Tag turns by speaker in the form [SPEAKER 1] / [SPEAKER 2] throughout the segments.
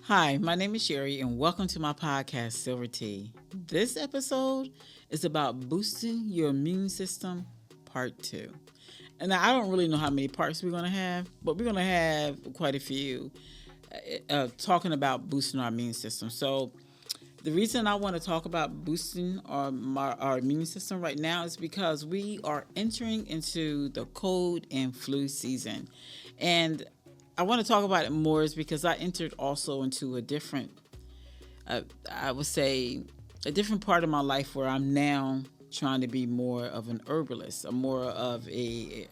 [SPEAKER 1] Hi, my name is Sherry, and welcome to my podcast, Silver Tea. This episode is about boosting your immune system, part two. And I don't really know how many parts we're going to have, but we're going to have quite a few talking about boosting our immune system. So, the reason I want to talk about boosting our immune system right now is because we are entering into the cold and flu season. And I want to talk about it more is because I entered also into a different, I would say, a different part of my life where I'm now trying to be more of an herbalist, or more of a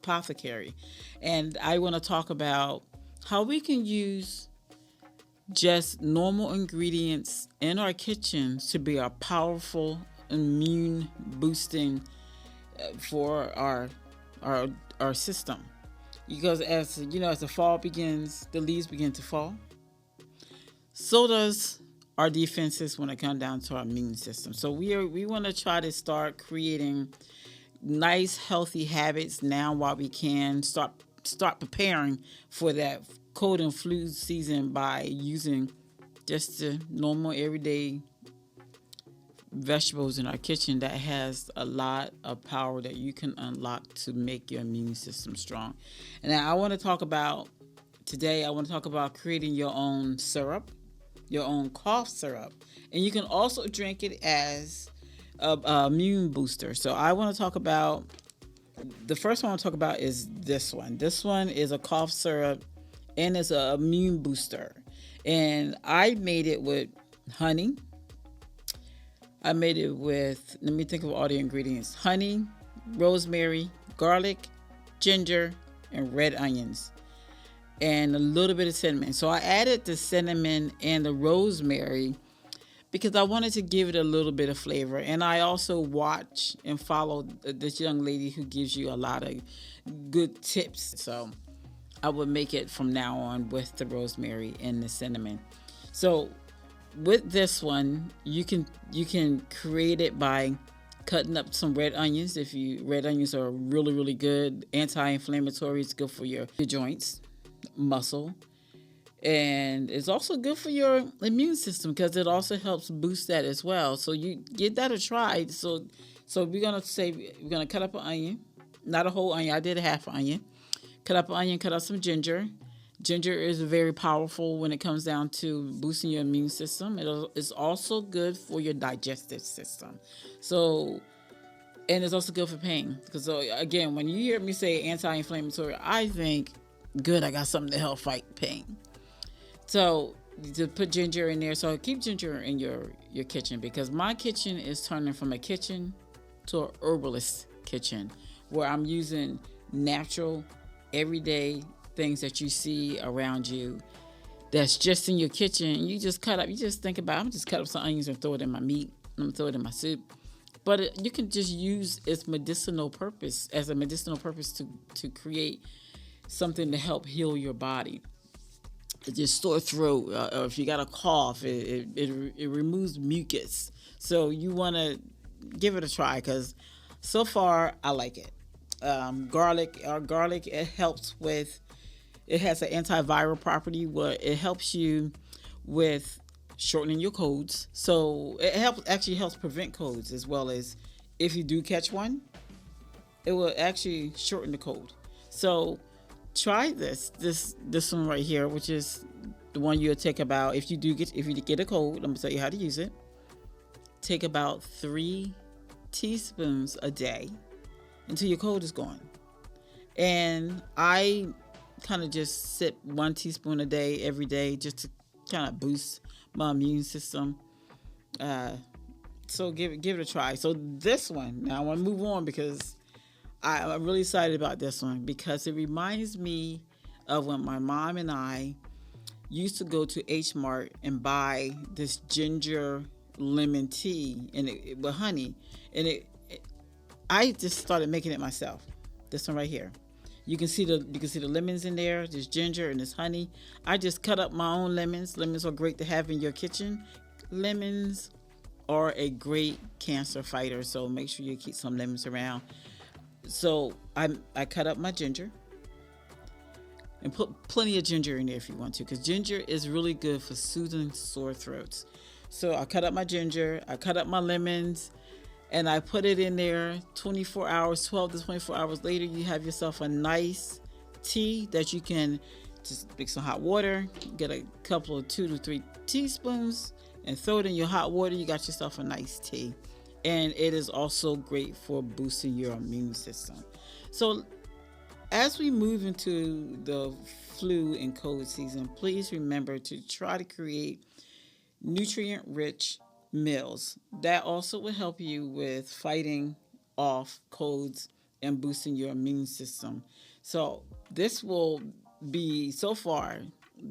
[SPEAKER 1] apothecary. And I want to talk about how we can use just normal ingredients in our kitchen to be a powerful immune boosting for our our system. Because as you know, as the fall begins, the leaves begin to fall. So does our defenses when it comes down to our immune system. So we want to try to start creating nice, healthy habits now while we can. Start preparing for that cold and flu season by using just the normal everyday vegetables in our kitchen that has a lot of power that you can unlock to make your immune system strong. And I want to talk about today, I want to talk about creating your own syrup, your own cough syrup. And you can also drink it as a immune booster. So I want to talk about, the first one I want to talk about is this one. This one is a cough syrup and it's an immune booster. And I made it with honey. I made it with, let me think of all the ingredients: honey, rosemary, garlic, ginger, and red onions, and a little bit of cinnamon. So I added the cinnamon and the rosemary because I wanted to give it a little bit of flavor. And I also watch and follow this young lady who gives you a lot of good tips. So I would make it from now on with the rosemary and the cinnamon. So with this one, you can create it by cutting up some red onions. Red onions are really good anti-inflammatory. It's good for your joints, muscle, and it's also good for your immune system because it also helps boost that as well. So you give that a try. So we're gonna cut up an onion, not a whole onion. I did a half an onion. Cut up an onion. Cut up some ginger. Ginger is very powerful when it comes down to boosting your immune system. It's also good for your digestive system. So, and it's also good for pain. Because again, when you hear me say anti-inflammatory, I think, good, I got something to help fight pain. So to put ginger in there. So keep ginger in your kitchen, because my kitchen is turning from a kitchen to a herbalist kitchen where I'm using natural, everyday things that you see around you that's just in your kitchen. You just think about, I'm just cut up some onions and throw it in my meat. I'm gonna throw it in my soup. But you can just use its medicinal purpose to create something to help heal your body. Just sore throat, or if you got a cough, it removes mucus. So you want to give it a try, because so far I like it. Garlic, it helps with, it has an antiviral property where it helps you with shortening your colds. So it helps prevent colds, as well as if you do catch one, it will actually shorten the cold. So try this one right here, which is the one you'll take about, if you get a cold, I'm gonna tell you how to use it. Take about 3 teaspoons a day until your cold is gone. And I kind of just sip 1 teaspoon a day every day, just to kind of boost my immune system. So give it a try. So this one, now I want to move on because I'm really excited about this one, because it reminds me of when my mom and I used to go to H Mart and buy this ginger lemon tea with honey, and I just started making it myself. This one right here. You can see the lemons in there. There's ginger and there's honey. I just cut up my own lemons. Lemons are great to have in your kitchen. Lemons are a great cancer fighter, so make sure you keep some lemons around. So I cut up my ginger. And put plenty of ginger in there if you want to, because ginger is really good for soothing sore throats. So I cut up my ginger, I cut up my lemons, and I put it in there. 24 hours, 12 to 24 hours later, you have yourself a nice tea that you can just mix some hot water, get a couple of 2 to 3 teaspoons, and throw it in your hot water. You got yourself a nice tea. And it is also great for boosting your immune system. So as we move into the flu and cold season, please remember to try to create nutrient rich meals. That also will help you with fighting off colds and boosting your immune system. So, this will be so far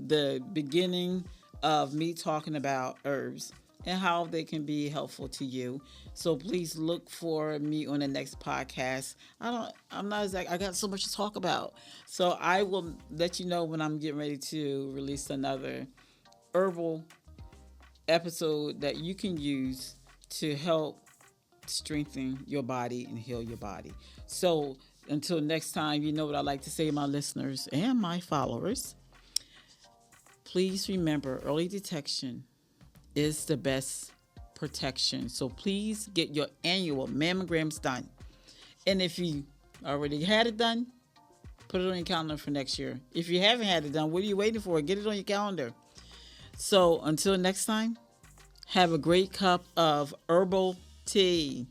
[SPEAKER 1] the beginning of me talking about herbs and how they can be helpful to you. So please look for me on the next podcast. I'm not exact. I got so much to talk about. So I will let you know when I'm getting ready to release another herbal episode that you can use to help strengthen your body and heal your body. So until next time, you know what I like to say to my listeners and my followers. Please remember, early detection is the best protection. So please get your annual mammograms done. And if you already had it done, put it on your calendar for next year. If you haven't had it done, what are you waiting for? Get it on your calendar. So until next time, have a great cup of herbal tea.